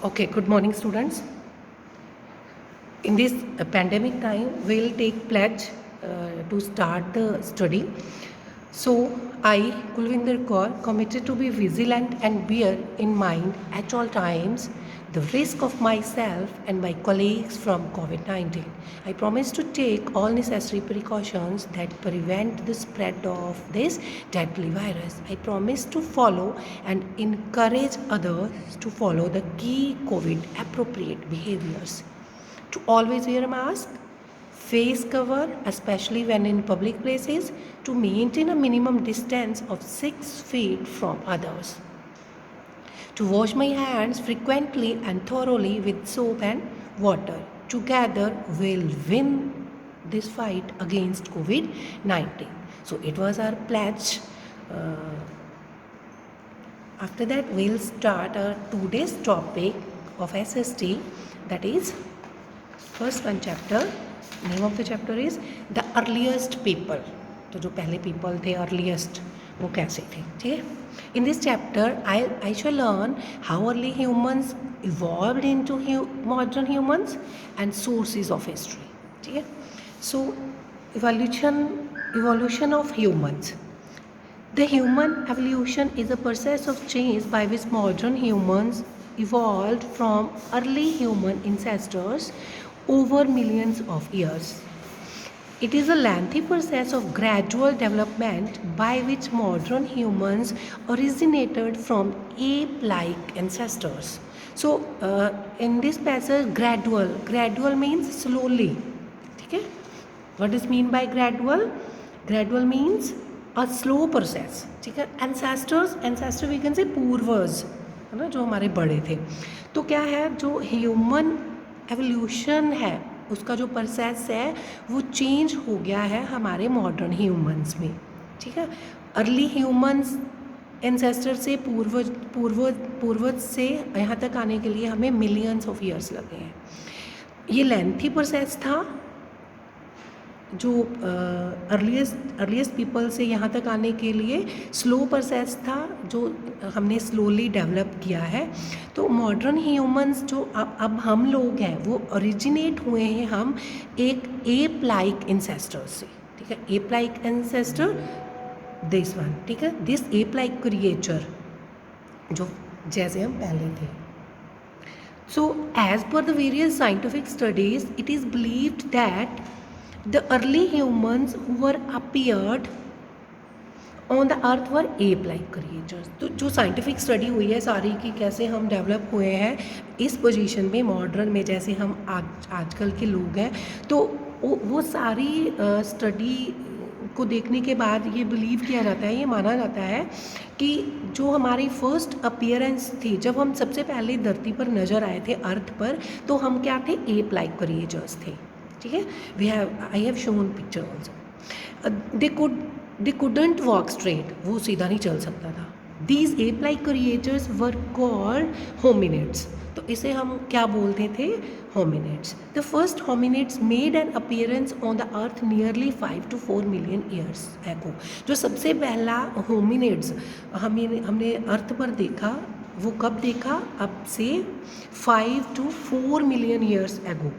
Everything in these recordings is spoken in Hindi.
Okay, good morning, students. In this pandemic time, we'll take pledge to start the study. So, I, Kulvinder Kaur, committed to be vigilant and bear in mind at all times the risk of myself and my colleagues from COVID-19. I promise to take all necessary precautions that prevent the spread of this deadly virus. I promise to follow and encourage others to follow the key COVID appropriate behaviors. To always wear a mask, face cover, especially when in public places, to maintain a minimum distance of 6 feet from others, to wash my hands frequently and thoroughly with soap and water. Together, we'll win this fight against COVID 19. So, it was our pledge. After that, we'll start our today's topic of SST, that is first one chapter. Name of the chapter is the earliest people. तो जो पहले people थे earliest वो कैसे थे, ठीक है. In this chapter I shall learn how early humans evolved into modern humans and sources of history, ठीक है. So evolution of humans. The human evolution is a process of change by which modern humans evolved from early human ancestors over millions of years. It is a lengthy process of gradual development by which modern humans originated from ape-like ancestors. So, in this passage, gradual means slowly. Okay? What does mean by gradual? Gradual means a slow process. ठीक है. Ancestor we can say पूर्वज, है ना, जो हमारे बड़े थे. तो क्या है, जो ह्यूमन एवोल्यूशन है उसका जो प्रोसेस है वो चेंज हो गया है हमारे मॉडर्न ह्यूमंस में, ठीक है. अर्ली ह्यूमंस एंसेस्टर से पूर्वज से यहाँ तक आने के लिए हमें मिलियंस ऑफ ईयर्स लगे हैं. ये लेंथी प्रोसेस था जो अर्लीस्ट पीपल से यहाँ तक आने के लिए स्लो प्रोसेस था जो हमने स्लोली डेवलप किया है. तो मॉडर्न ह्यूमंस जो अब हम लोग हैं वो ओरिजिनेट हुए हैं हम एक एप लाइक एंसेस्टर से, ठीक है. Ape like ancestor this one, ठीक है. दिस एप लाइक क्रिएचर जो जैसे हम पहले थे. So as per the various scientific studies it is believed that the early humans who were appeared on the earth were ape-like creatures. तो जो साइंटिफिक स्टडी हुई है सारी की कैसे हम डेवलप हुए हैं इस पोजीशन में मॉडर्न में जैसे हम आजकल के लोग हैं, तो वो सारी स्टडी को देखने के बाद ये बिलीव किया जाता है, ये माना जाता है कि जो हमारी फर्स्ट अपीयरेंस थी जब हम सबसे पहले धरती पर नज़र आए थे अर्थ पर, तो हम क्या थे, एप लाइक क्रिएचर्स थे, ठीक है. I have shown picture also. They couldn't walk straight, वो सीधा नहीं चल सकता था. These ape like creatures were called hominids. तो इसे हम क्या बोलते थे, hominids. The first hominids made an appearance on the earth nearly 5 to 4 million years ago. जो सबसे पहला होमिनिड्स हमने अर्थ पर देखा वो कब देखा, अब से 5 to 4 million years ago.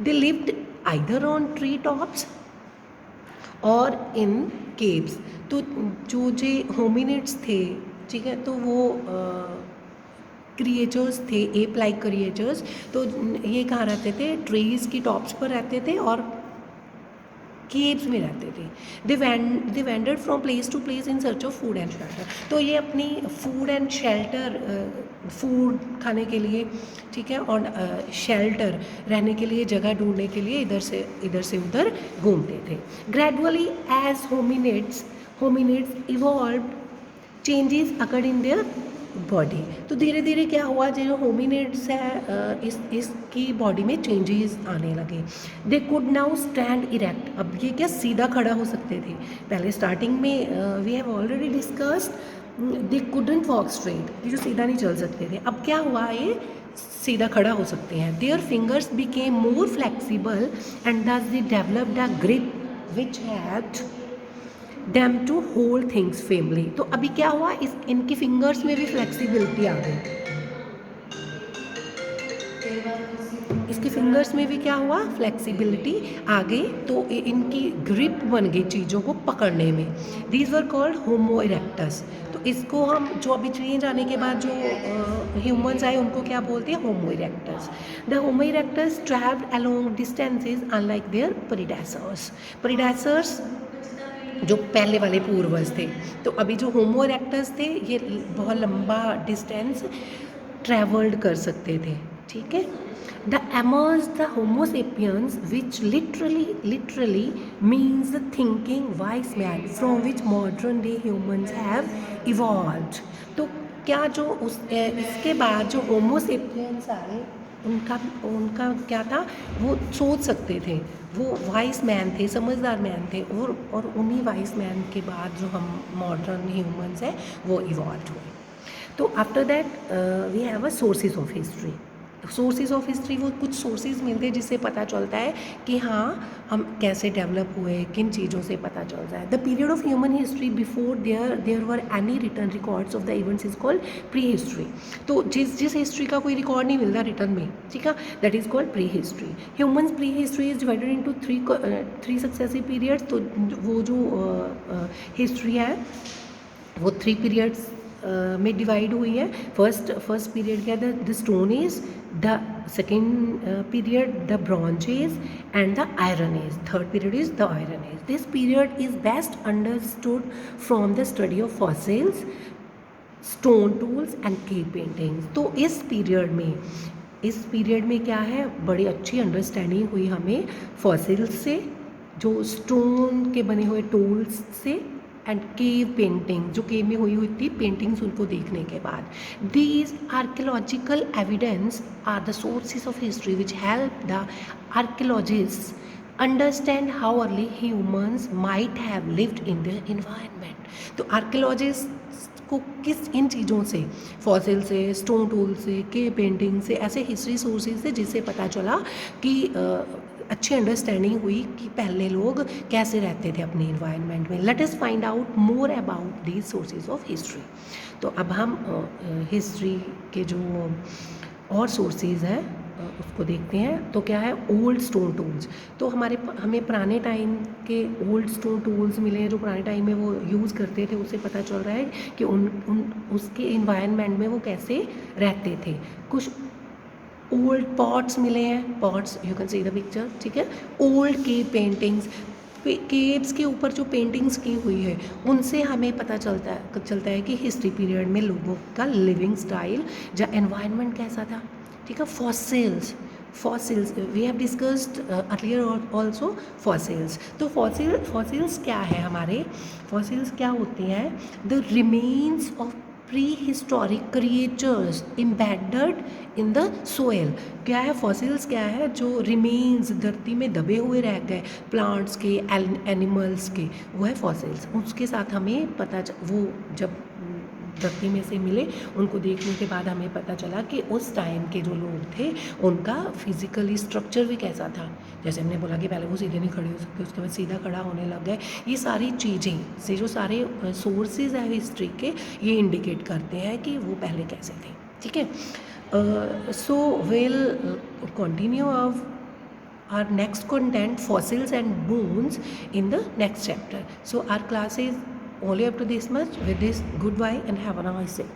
They lived either on tree tops or in caves. तो जो होमिनिड्स थे, ठीक है, तो वो क्रिएचर्स थे, एप लाइक क्रिएचर्स. तो ये कहाँ रहते थे, ट्रीज़ की टॉप्स पर रहते थे और केव्स में रहते थे. They wandered from place to place in search of food and shelter. तो ये अपनी फूड एंड शेल्टर, फूड खाने के लिए, ठीक है, और शेल्टर रहने के लिए जगह ढूंढने के लिए इधर से उधर घूमते थे. Gradually as hominids evolve changes occurred in their body. तो धीरे धीरे क्या हुआ, जो होमिनिड्स है इसकी बॉडी में चेंजेस आने लगे. They could now stand erect. अब ये क्या सीधा खड़ा हो सकते थे, पहले स्टार्टिंग में we have already discussed they couldn't walk straight, ये जो सीधा नहीं चल सकते थे. अब क्या हुआ, ये सीधा खड़ा हो सकते हैं. Their fingers became more flexible and thus they developed a grip which had them to hold things firmly. तो अभी क्या हुआ, इनकी फिंगर्स में भी फ्लेक्सिबिलिटी आ गई. इसके फिंगर्स में भी क्या हुआ, फ्लेक्सिबिलिटी आ गई, तो इनकी ग्रिप बन गई चीज़ों को पकड़ने में। These were called homo erectus. तो इसको हम जो अभी चेंज आने के बाद जो ह्यूमंस आए उनको क्या बोलते हैं, Homo erectus. The Homo erectus travelled along distances unlike their predecessors. Predecessors जो पहले वाले पूर्वज थे, तो अभी जो होमो इरेक्टस थे ये बहुत लंबा डिस्टेंस ट्रैवल्ड कर सकते थे, ठीक है। The emerge the homo sapiens which literally means the thinking vice man from which modern day humans have evolved. तो क्या जो इसके बाद जो होमो सेपियंस आए उनका उनका क्या था, वो सोच सकते थे, वो वाइस मैन थे, समझदार मैन थे, और उन्हीं वाइस मैन के बाद जो हम मॉडर्न ह्यूमंस हैं वो इवॉल्व हुए। तो after that we have a sources of history. Sources of history वो कुछ सोर्सेज मिलते हैं जिससे पता चलता है कि हाँ हम कैसे डेवलप हुए, किन चीज़ों से पता चलता है। The period of human history before there were any written records of the events is called pre history. तो जिस हिस्ट्री का कोई रिकॉर्ड नहीं मिलता रिटर्न में, ठीक है, that is called pre history. Humans pre history is divided into three successive periods. तो वो जो हिस्ट्री है वो 3 पीरियड्स में डिवाइड हुई है। फर्स्ट पीरियड क्या था, the stone age, the second period the bronze age and the iron age, third period is the iron age. This period is best understood from the study of fossils, stone tools and cave paintings. तो इस पीरियड में क्या है, बड़ी अच्छी अंडरस्टैंडिंग हुई हमें फॉसिल्स से, जो स्टोन के बने हुए टूल्स से, एंड केव पेंटिंग, जो केव में हुई थी पेंटिंग्स, उनको देखने के बाद। These archaeological evidence are the sources of history which help the archaeologist understand how early humans might have lived in the environment. तो आर्कियोलॉजिस्ट को किस इन चीज़ों से, फॉसिल से, स्टोन टूल से, केव पेंटिंग से, ऐसे हिस्ट्री सोर्सेज से, जिससे पता चला कि अच्छी अंडरस्टैंडिंग हुई कि पहले लोग कैसे रहते थे अपने इन्वायरमेंट में। Let us find out more about these sources of history. तो अब हम हिस्ट्री के जो और सोर्सेज हैं उसको देखते हैं। तो क्या है, ओल्ड स्टोन टूल्स। तो हमें पुराने टाइम के ओल्ड स्टोन टूल्स मिले हैं जो पुराने टाइम में वो यूज़ करते थे। उससे पता चल रहा है कि उसके इन्वायरमेंट में वो कैसे रहते थे। कुछ ओल्ड पॉट्स मिले हैं, pots, you can see the picture, ठीक है। ओल्ड केव पेंटिंग्स, केव्स के ऊपर जो पेंटिंग्स की हुई है उनसे हमें पता चलता है कि हिस्ट्री पीरियड में लोगों का लिविंग स्टाइल या एनवायरनमेंट कैसा था, ठीक है। Fossils we have discussed earlier also fossils. तो फॉसिल्स क्या है, हमारे फॉसिल्स क्या होते हैं, the remains of pre historic creatures embedded in the soil. क्या है, फॉसिल्स क्या है, जो रिमेन्स धरती में दबे हुए रह गए प्लांट्स के, एनिमल्स के, वो है फॉसिल्स। उसके साथ हमें वो जब धरती में से मिले, उनको देखने के बाद हमें पता चला कि उस टाइम के जो लोग थे उनका फिजिकली स्ट्रक्चर भी कैसा था। जैसे हमने बोला कि पहले वो सीधे नहीं खड़े हो सकते, उसके बाद सीधा खड़ा होने लग गए। ये सारी चीज़ें से जो सारे सोर्सेज हैं हिस्ट्री के, ये इंडिकेट करते हैं कि वो पहले कैसे थे, ठीक है। So will continue of our next content, fossils and bones, in the next chapter. So our class is only up to this much. With this, goodbye and have a nice day.